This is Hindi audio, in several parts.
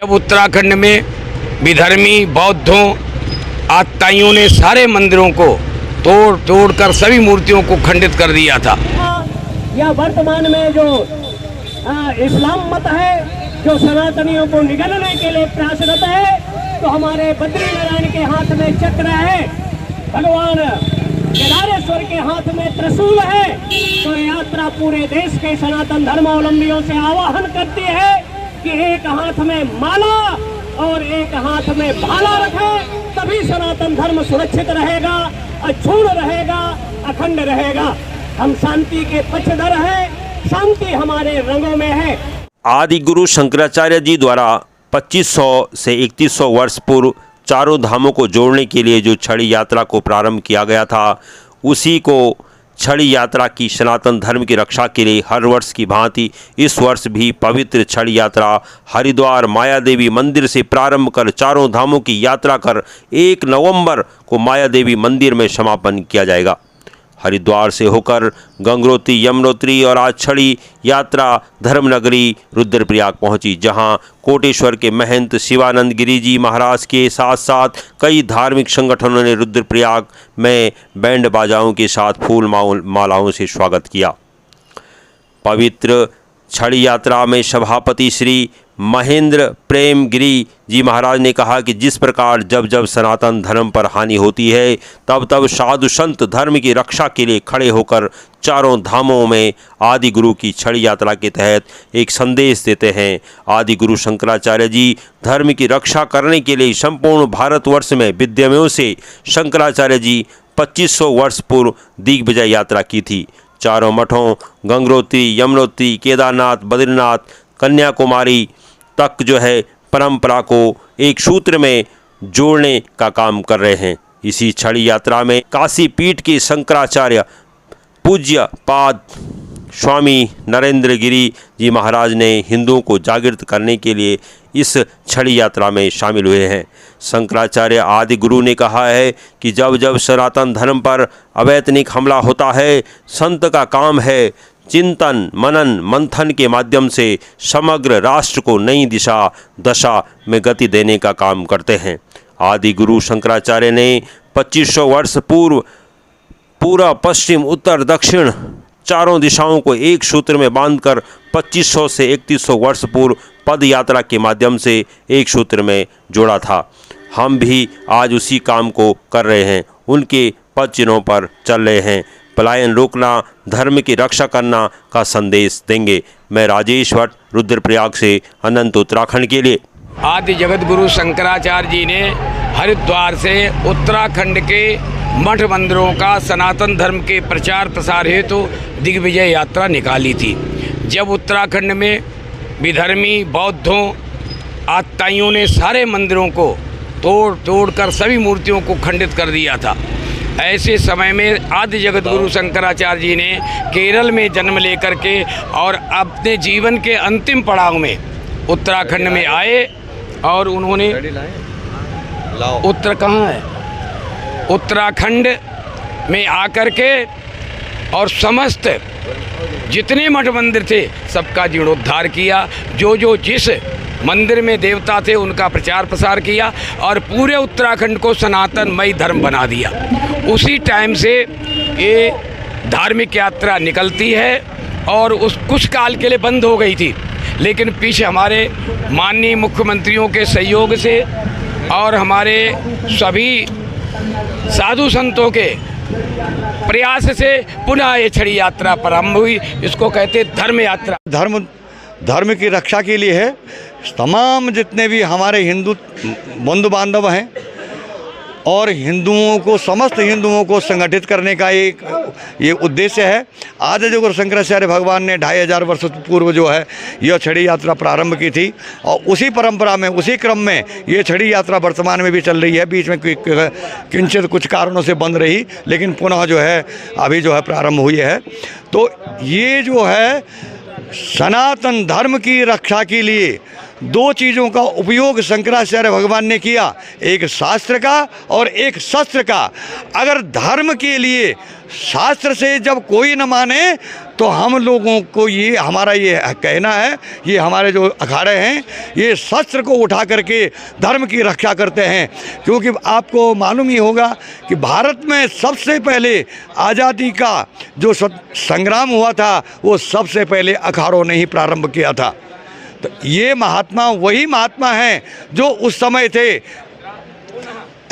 जब उत्तराखंड में विधर्मी बौद्धों आतताइयों ने सारे मंदिरों को तोड़ कर सभी मूर्तियों को खंडित कर दिया था। या वर्तमान में जो इस्लाम मत है, जो सनातनियों को निगलने के लिए प्रयासरत है, तो हमारे बद्री नारायण के हाथ में चक्र है, भगवान केदारेश्वर के हाथ में त्रिशूल है। तो यात्रा पूरे देश के सनातन धर्मावलंबियों से आह्वान करती है कि एक हाथ में माला और एक हाथ में भाला रखें, तभी सनातन धर्म सुरक्षित रहेगा, अक्षुण्ण रहेगा, अखंड रहेगा। हम शांति के पक्षधर हैं, शांति हमारे रंगों में है। आदि गुरु शंकराचार्य जी द्वारा 2500 से 3100 वर्ष पूर्व चारों धामों को जोड़ने के लिए जो छड़ी यात्रा को प्रारंभ किया गया था, उसी को छड़ी यात्रा की सनातन धर्म की रक्षा के लिए हर वर्ष की भांति इस वर्ष भी पवित्र छड़ी यात्रा हरिद्वार माया देवी मंदिर से प्रारंभ कर चारों धामों की यात्रा कर 1 नवंबर को माया देवी मंदिर में समापन किया जाएगा। हरिद्वार से होकर गंगोत्री, यमुनोत्री और आज छड़ी यात्रा धर्मनगरी रुद्रप्रयाग पहुंची, जहां कोटेश्वर के महंत शिवानंद गिरी जी महाराज के साथ साथ कई धार्मिक संगठनों ने रुद्रप्रयाग में बैंड बाजाओं के साथ फूल मालाओं से स्वागत किया। पवित्र छड़ी यात्रा में सभापति श्री महेंद्र प्रेम गिरी जी महाराज ने कहा कि जिस प्रकार जब जब सनातन धर्म पर हानि होती है, तब तब साधु संत धर्म की रक्षा के लिए खड़े होकर चारों धामों में आदि गुरु की छड़ी यात्रा के तहत एक संदेश देते हैं। आदि गुरु शंकराचार्य जी धर्म की रक्षा करने के लिए संपूर्ण भारतवर्ष में विद्यमयों से शंकराचार्य जी 2500 वर्ष पूर्व दिग्विजय यात्रा की थी। चारों मठों गंगोत्री, यमुनोत्री, केदारनाथ, बद्रीनाथ, कन्याकुमारी तक जो है परंपरा को एक सूत्र में जोड़ने का काम कर रहे हैं। इसी छड़ी यात्रा में काशी पीठ के शंकराचार्य पूज्य पाद स्वामी नरेंद्र गिरी जी महाराज ने हिंदुओं को जागृत करने के लिए इस छड़ी यात्रा में शामिल हुए हैं। शंकराचार्य आदि गुरु ने कहा है कि जब जब सनातन धर्म पर अवैतनिक हमला होता है, संत का काम है चिंतन मनन मंथन के माध्यम से समग्र राष्ट्र को नई दशा में गति देने का काम करते हैं। आदि गुरु शंकराचार्य ने 2500 वर्ष पूर्व पूरा पश्चिम उत्तर दक्षिण चारों दिशाओं को एक सूत्र में बांधकर 2500 से 3100 वर्ष पूर्व पद यात्रा के माध्यम से एक सूत्र में जोड़ा था। हम भी आज उसी काम को कर रहे हैं, उनके पद चिन्हों पर चल रहे हैं। पलायन रोकना, धर्म की रक्षा करना का संदेश देंगे। मैं राजेश भट्ट, रुद्रप्रयाग से अनंत उत्तराखंड के लिए। आदि जगत गुरु शंकराचार्य जी ने हरिद्वार से उत्तराखंड के मठ मंदिरों का सनातन धर्म के प्रचार प्रसार हेतु दिग्विजय यात्रा निकाली थी। जब उत्तराखंड में विधर्मी बौद्धों आतताइयों ने सारे मंदिरों को तोड़ कर सभी मूर्तियों को खंडित कर दिया था, ऐसे समय में आदि जगत गुरु शंकराचार्य जी ने केरल में जन्म लेकर के और अपने जीवन के अंतिम पड़ाव में उत्तराखंड में आए और उन्होंने उत्तराखंड में आकर के और समस्त जितने मठ मंदिर थे सबका जीर्णोद्धार किया। जो जिस मंदिर में देवता थे उनका प्रचार प्रसार किया और पूरे उत्तराखंड को सनातनमय धर्म बना दिया। उसी टाइम से ये धार्मिक यात्रा निकलती है और उस कुछ काल के लिए बंद हो गई थी, लेकिन पीछे हमारे माननीय मुख्यमंत्रियों के सहयोग से और हमारे सभी साधु संतों के प्रयास से पुनः ये छड़ी यात्रा प्रारंभ हुई। इसको कहते धर्म यात्रा। धर्म की रक्षा के लिए है। तमाम जितने भी हमारे हिंदू बंधु बांधव हैं और हिंदुओं को, समस्त हिंदुओं को संगठित करने का ये उद्देश्य है। आदि जो गुरु शंकराचार्य भगवान ने 2500 वर्ष पूर्व जो है यह छड़ी यात्रा प्रारंभ की थी और उसी परंपरा में, उसी क्रम में ये छड़ी यात्रा वर्तमान में भी चल रही है। बीच में किंचित कुछ कारणों से बंद रही, लेकिन पुनः जो है अभी जो है प्रारंभ हुई है। तो ये जो है सनातन धर्म की रक्षा के लिए दो चीज़ों का उपयोग शंकराचार्य भगवान ने किया, एक शास्त्र का और एक शस्त्र का। अगर धर्म के लिए शास्त्र से जब कोई न माने तो हम लोगों को ये हमारा ये कहना है, ये हमारे जो अखाड़े हैं ये शस्त्र को उठा करके धर्म की रक्षा करते हैं। क्योंकि आपको मालूम ही होगा कि भारत में सबसे पहले आज़ादी का जो संग्राम हुआ था वो सबसे पहले अखाड़ों ने ही प्रारंभ किया था। तो ये महात्मा वही महात्मा हैं जो उस समय थे।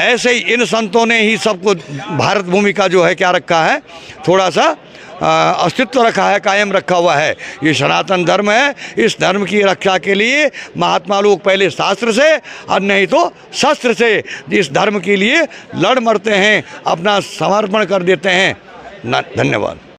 ऐसे ही इन संतों ने ही सबको भारत भूमि का जो है क्या रखा है, थोड़ा सा अस्तित्व रखा है, कायम रखा हुआ है। ये सनातन धर्म है। इस धर्म की रक्षा के लिए महात्मा लोग पहले शास्त्र से और नहीं तो शस्त्र से इस धर्म के लिए लड़ मरते हैं, अपना समर्पण कर देते हैं। धन्यवाद।